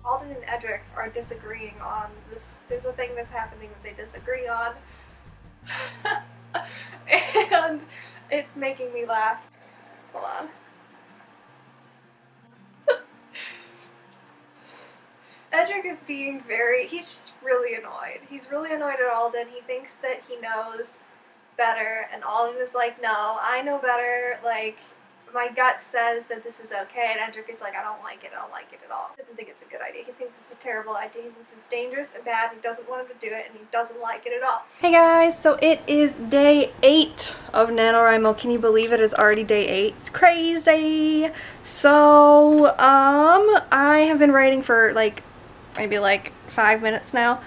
Alden and Edric are disagreeing on this. There's a thing that's happening that they disagree on. And it's making me laugh. Hold on. Edric is being he's just really annoyed. He's really annoyed at Alden. He thinks that he knows better, and Alden is like, no, I know better, like, my gut says that this is okay, and Edric is like, I don't like it at all. He doesn't think it's a good idea. He thinks it's a terrible idea. He thinks it's dangerous and bad, and he doesn't want him to do it, and he doesn't like it at all. Hey guys, so it is day 8 of NaNoWriMo. Can you believe it is already day 8? It's crazy! So, I have been writing for, like, maybe like 5 minutes now.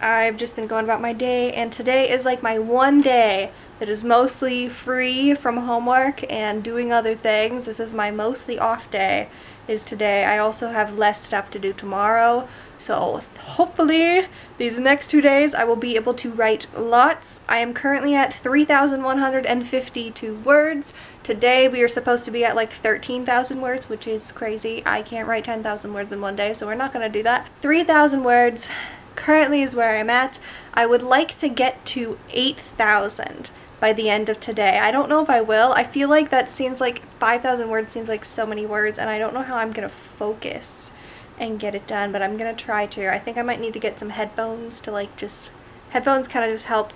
I've just been going about my day, and today is like my one day that is mostly free from homework and doing other things. This is my mostly off day, is today. I also have less stuff to do tomorrow, so hopefully these next 2 days I will be able to write lots. I am currently at 3,152 words. Today we are supposed to be at like 13,000 words, which is crazy. I can't write 10,000 words in one day, so we're not going to do that. 3,000 words currently is where I'm at. I would like to get to 8,000 by the end of today. I don't know if I will. I feel like that seems like 5,000 words seems like so many words, and I don't know how I'm gonna focus and get it done, but I'm gonna try to. I think I might need to get some headphones to headphones kind of just help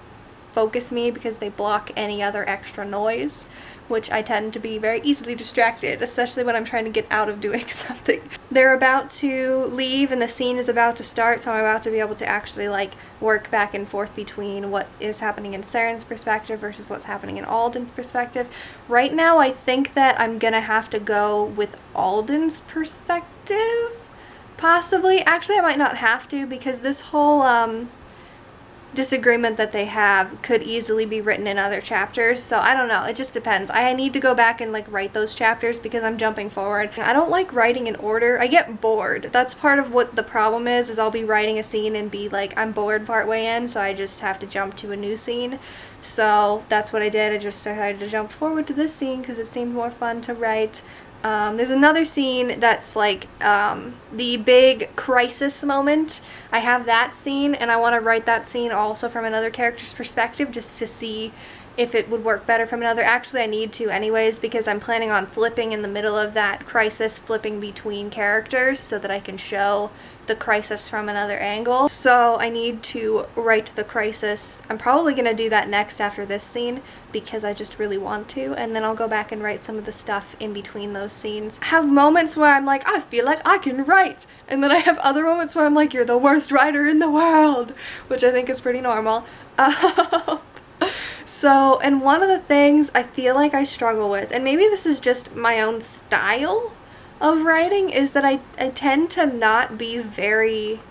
focus me because they block any other extra noise, which I tend to be very easily distracted, especially when I'm trying to get out of doing something. They're about to leave and the scene is about to start, so I'm about to be able to actually like work back and forth between what is happening in Saren's perspective versus what's happening in Alden's perspective. Right now I think that I'm gonna have to go with Alden's perspective, possibly. Actually, I might not have to, because this whole disagreement that they have could easily be written in other chapters, so I don't know, it just depends. I need to go back and like write those chapters because I'm jumping forward. I don't like writing in order. I get bored. That's part of what the problem is I'll be writing a scene and be like, I'm bored partway in, so I just have to jump to a new scene. So that's what I did. I just decided to jump forward to this scene because it seemed more fun to write. There's another scene that's like the big crisis moment. I have that scene, and I want to write that scene also from another character's perspective just to see if it would work better from another. Actually, I need to anyways, because I'm planning on flipping in the middle of that crisis, flipping between characters so that I can show the crisis from another angle. So I need to write the crisis. I'm probably going to do that next after this scene because I just really want to, and then I'll go back and write some of the stuff in between those scenes. I have moments where I'm like, I feel like I can write, and then I have other moments where I'm like, you're the worst writer in the world, which I think is pretty normal. So, and one of the things I feel like I struggle with, and maybe this is just my own style of writing, is that I tend to not be very,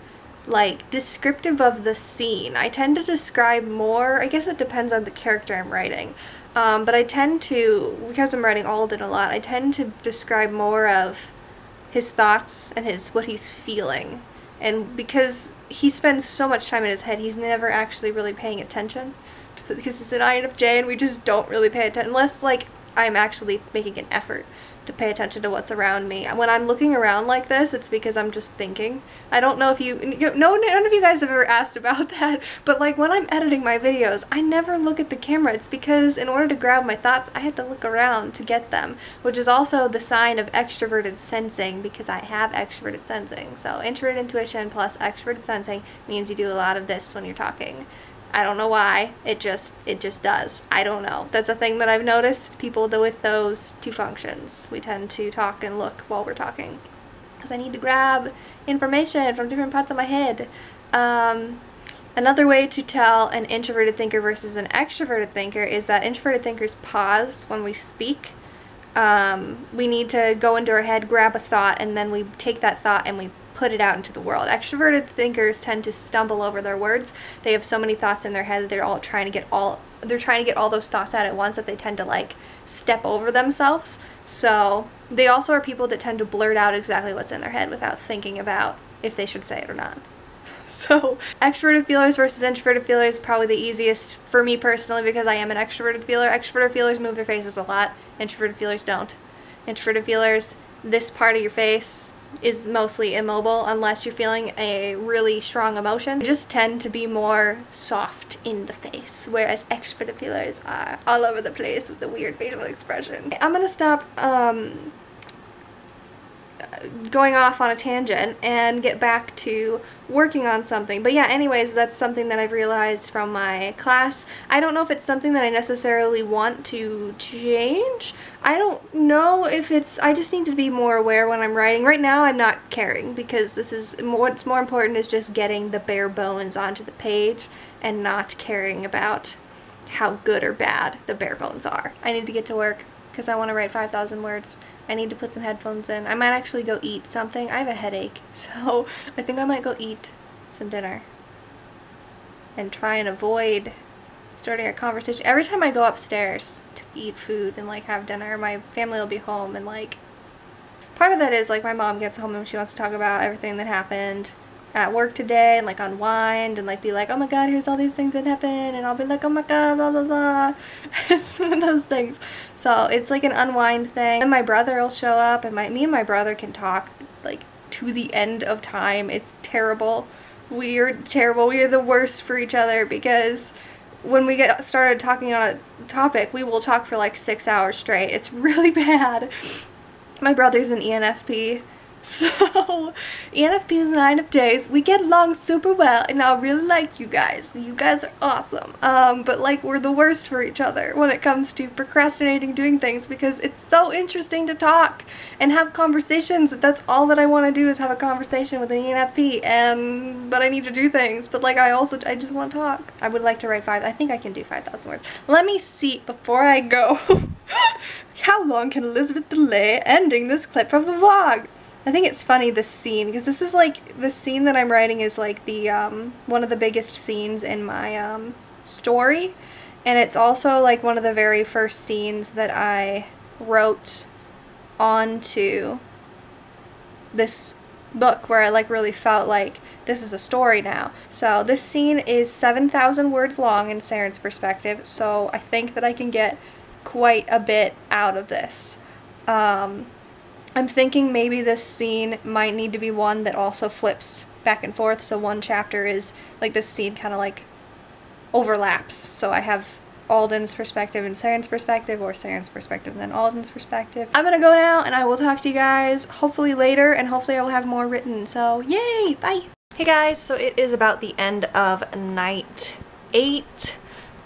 like, descriptive of the scene. I tend to describe more, I guess it depends on the character I'm writing, but I tend to, because I'm writing Alden a lot, I tend to describe more of his thoughts and what he's feeling. And because he spends so much time in his head, he's never actually really paying attention. Because it's an INFJ and we just don't really pay attention, unless, like, I'm actually making an effort to pay attention to what's around me. When I'm looking around like this, it's because I'm just thinking. I don't know if none of you guys have ever asked about that, but like when I'm editing my videos, I never look at the camera. It's because in order to grab my thoughts, I had to look around to get them, which is also the sign of extroverted sensing, because I have extroverted sensing. So introverted intuition plus extroverted sensing means you do a lot of this when you're talking. I don't know why, it just does. I don't know. That's a thing that I've noticed, people with those two functions. We tend to talk and look while we're talking, because I need to grab information from different parts of my head. Another way to tell an introverted thinker versus an extroverted thinker is that introverted thinkers pause when we speak. We need to go into our head, grab a thought, and then we take that thought and we put it out into the world. Extroverted thinkers tend to stumble over their words. They have so many thoughts in their head that they're trying to get all those thoughts out at once that they tend to like step over themselves. So they also are people that tend to blurt out exactly what's in their head without thinking about if they should say it or not. So extroverted feelers versus introverted feelers is probably the easiest for me personally, because I am an extroverted feeler. Extroverted feelers move their faces a lot. Introverted feelers don't. Introverted feelers, this part of your face is mostly immobile unless you're feeling a really strong emotion. They just tend to be more soft in the face, whereas extroverted feelers are all over the place with the weird facial expression. I'm gonna stop going off on a tangent and get back to working on something. But yeah, anyways, that's something that I've realized from my class. I don't know if it's something that I necessarily want to change. I don't know if it's, I just need to be more aware when I'm writing. Right now I'm not caring, because this is, what's more important is just getting the bare bones onto the page and not caring about how good or bad the bare bones are. I need to get to work because I want to write 5,000 words. I need to put some headphones in. I might actually go eat something. I have a headache, so I think I might go eat some dinner and try and avoid starting a conversation. Every time I go upstairs to eat food and like have dinner, my family will be home, and like part of that is like my mom gets home and she wants to talk about everything that happened at work today and like unwind and like be like, oh my god, here's all these things that happened, and I'll be like, oh my god, blah blah blah. It's one of those things. So it's like an unwind thing. And my brother will show up, and me and my brother can talk like to the end of time. It's terrible. We're terrible. We are the worst for each other, because when we get started talking on a topic, we will talk for like 6 hours straight. It's really bad. My brother's an ENFP. So, ENFP is 9 of days. We get along super well, and I really like you guys. You guys are awesome. But like, we're the worst for each other when it comes to procrastinating doing things, because it's so interesting to talk and have conversations. That's all that I want to do, is have a conversation with an ENFP, but I need to do things. But like, I just want to talk. I would like to write I think I can do 5,000 words. Let me see before I go. How long can Elisabeth delay ending this clip from the vlog? I think it's funny, this scene, because this is like, the scene that I'm writing is like the, one of the biggest scenes in my, story, and it's also like one of the very first scenes that I wrote onto this book, where I like really felt like this is a story now. So this scene is 7,000 words long in Saren's perspective, so I think that I can get quite a bit out of this. I'm thinking maybe this scene might need to be one that also flips back and forth, so one chapter is, like, this scene kind of, like, overlaps. So I have Alden's perspective and Saren's perspective, or Saren's perspective and then Alden's perspective. I'm gonna go now, and I will talk to you guys hopefully later, and hopefully I will have more written. So, yay! Bye! Hey guys, so it is about the end of night 8.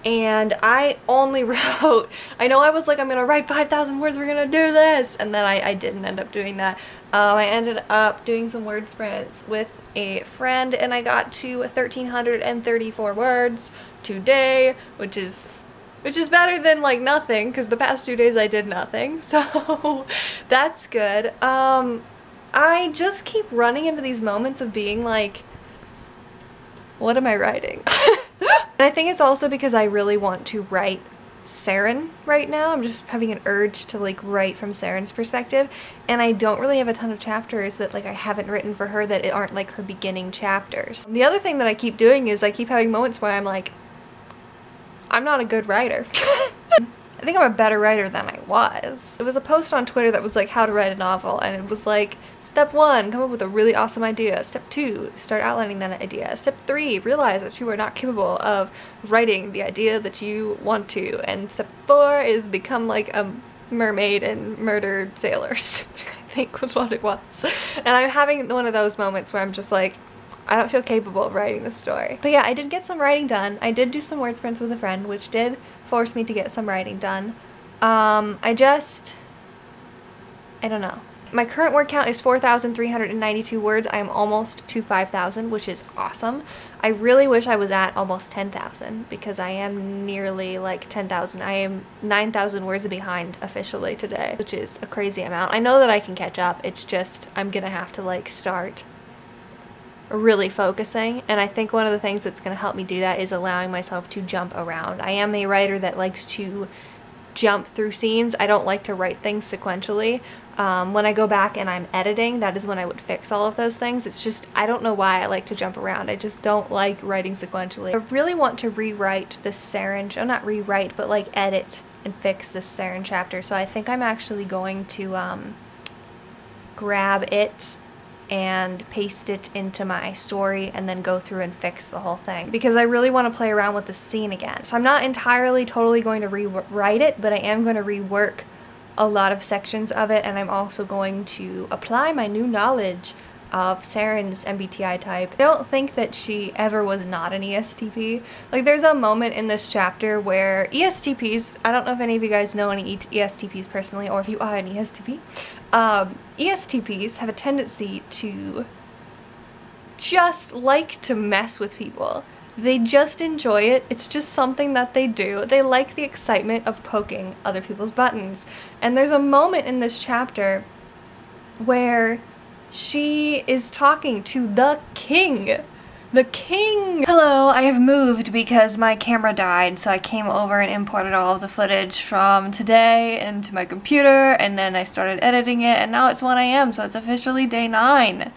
And I only wrote, I know I was like, I'm gonna write 5,000 words, we're gonna do this, and then I didn't end up doing that. I ended up doing some word sprints with a friend, and I got to 1,334 words today, which is better than like nothing, because the past 2 days I did nothing, so that's good. I just keep running into these moments of being like, what am I writing? And I think it's also because I really want to write Saren right now. I'm just having an urge to like write from Saren's perspective, and I don't really have a ton of chapters that like I haven't written for her that aren't like her beginning chapters. The other thing that I keep doing is I keep having moments where I'm like, I'm not a good writer. I think I'm a better writer than I was. There was a post on Twitter that was like how to write a novel, and it was like, step 1, come up with a really awesome idea. Step 2, start outlining that idea. Step 3, realize that you are not capable of writing the idea that you want to. And step 4 is become like a mermaid and murder sailors, I think was what it was. And I'm having one of those moments where I'm just like, I don't feel capable of writing this story. But yeah, I did get some writing done. I did do some word sprints with a friend, which did force me to get some writing done. I don't know. My current word count is 4,392 words. I am almost to 5,000, which is awesome. I really wish I was at almost 10,000, because I am nearly like 10,000. I am 9,000 words behind officially today, which is a crazy amount. I know that I can catch up. It's just, I'm gonna have to like start really focusing, and I think one of the things that's going to help me do that is allowing myself to jump around. I am a writer that likes to jump through scenes. I don't like to write things sequentially. When I go back and I'm editing, that is when I would fix all of those things. It's just, I don't know why I like to jump around. I just don't like writing sequentially. I really want to rewrite this Saren, or not rewrite, but like edit and fix this Saren chapter, so I think I'm actually going to grab it and paste it into my story and then go through and fix the whole thing, because I really want to play around with the scene again. So I'm not entirely totally going to rewrite it, but I am going to rework a lot of sections of it, and I'm also going to apply my new knowledge of Saren's MBTI type. I don't think that she ever was not an ESTP. Like, there's a moment in this chapter where ESTPs, I don't know if any of you guys know any ESTPs personally, or if you are an ESTP, ESTPs have a tendency to just like to mess with people. They just enjoy it. It's just something that they do. They like the excitement of poking other people's buttons. And there's a moment in this chapter where she is talking to the king. The king! Hello, I have moved because my camera died, so I came over and imported all of the footage from today into my computer, and then I started editing it, and now it's 1 AM, so it's officially day 9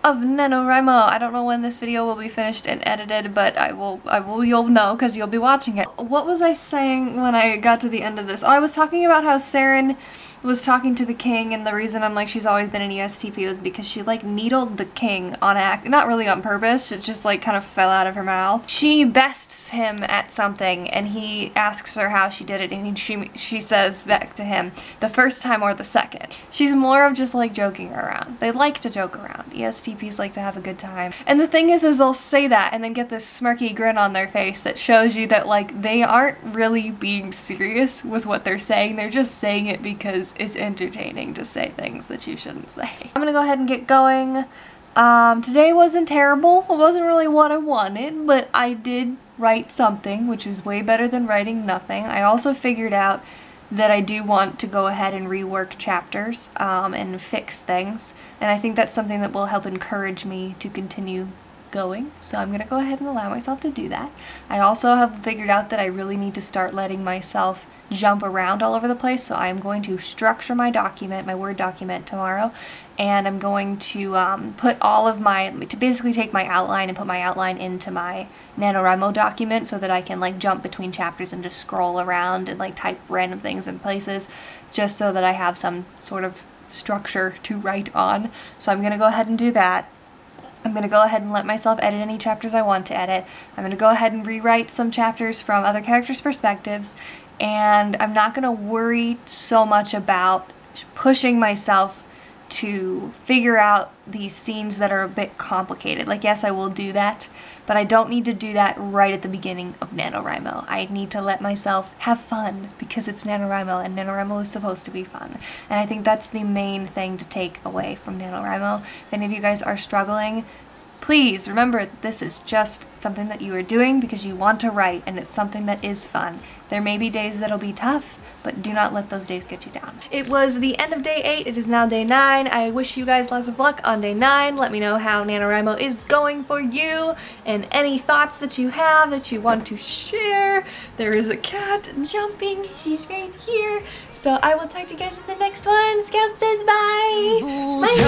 of NaNoWriMo. I don't know when this video will be finished and edited, but you'll know because you'll be watching it. What was I saying when I got to the end of this? Oh, I was talking about how Saren was talking to the king, and the reason I'm like she's always been an ESTP was because she like needled the king on not really on purpose, it just like kind of fell out of her mouth. She bests him at something and he asks her how she did it, and she says back to him, the first time or the second. She's more of just like joking around. They like to joke around. ESTPs like to have a good time. And the thing is they'll say that and then get this smirky grin on their face that shows you that like they aren't really being serious with what they're saying. They're just saying it because it's entertaining to say things that you shouldn't say. I'm gonna go ahead and get going. Today wasn't terrible. It wasn't really what I wanted, but I did write something, which is way better than writing nothing. I also figured out that I do want to go ahead and rework chapters and fix things, and I think that's something that will help encourage me to continue going, so I'm gonna go ahead and allow myself to do that. I also have figured out that I really need to start letting myself jump around all over the place, so I'm going to structure my document, my Word document tomorrow, and I'm going to put all of basically take my outline and put my outline into my NaNoWriMo document so that I can like jump between chapters and just scroll around and like type random things in places, just so that I have some sort of structure to write on. So I'm gonna go ahead and do that. I'm going to go ahead and let myself edit any chapters I want to edit. I'm going to go ahead and rewrite some chapters from other characters' perspectives, and I'm not going to worry so much about pushing myself to figure out these scenes that are a bit complicated. Like, yes, I will do that, but I don't need to do that right at the beginning of NaNoWriMo. I need to let myself have fun because it's NaNoWriMo, and NaNoWriMo is supposed to be fun. And I think that's the main thing to take away from NaNoWriMo. If any of you guys are struggling, please remember that this is just something that you are doing because you want to write, and it's something that is fun. There may be days that'll be tough, but do not let those days get you down. It was the end of day 8, it is now day 9. I wish you guys lots of luck on day 9. Let me know how NaNoWriMo is going for you, and any thoughts that you have that you want to share. There is a cat jumping, she's right here. So I will talk to you guys in the next one. Scout says bye! Bye!